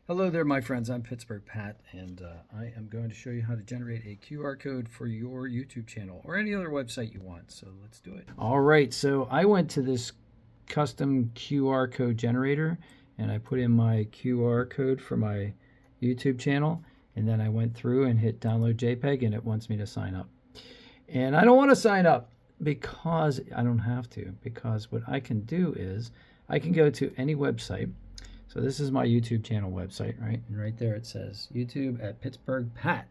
Hello there, my friends. I'm Pittsburgh Pat, and I am going to show you how to generate a QR code for your YouTube channel or any other website you want. So let's do it. All right, so I went to this custom QR code generator, and I put in my QR code for my YouTube channel, and then I went through and hit download JPEG, and it wants me to sign up. And I don't want to sign up because I don't have to, because what I can do is I can go to any website. So this is my YouTube channel website, right? And right there it says YouTube at Pittsburgh Pat.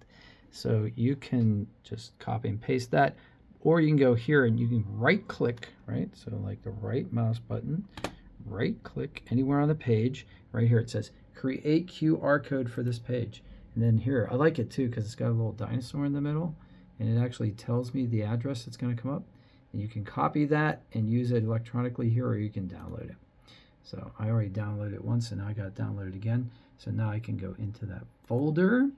So you can just copy and paste that, or you can go here and you can right click, right? So like the right mouse button, right click anywhere on the page. Right here it says create QR code for this page. And then here, I like it too because it's got a little dinosaur in the middle, and it actually tells me the address that's going to come up. And you can copy that and use it electronically here, or you can download it. So I already downloaded it once, and now I got it downloaded again. So now I can go into that folder,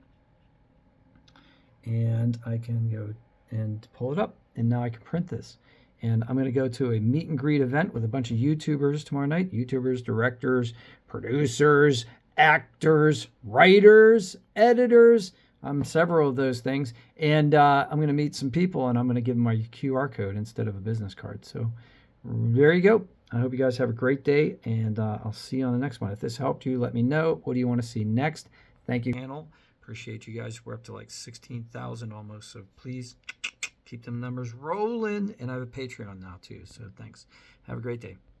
and I can go and pull it up, and now I can print this. And I'm going to go to a meet and greet event with a bunch of YouTubers tomorrow night. YouTubers, directors, producers, actors, writers, editors. I'm several of those things. And I'm going to meet some people, and I'm going to give them my QR code instead of a business card. So there you go. I hope you guys have a great day, and I'll see you on the next one. If this helped you, let me know. What do you want to see next? Thank you, channel. Appreciate you guys. We're up to like 16,000 almost, so please keep them numbers rolling. And I have a Patreon now too, so thanks. Have a great day.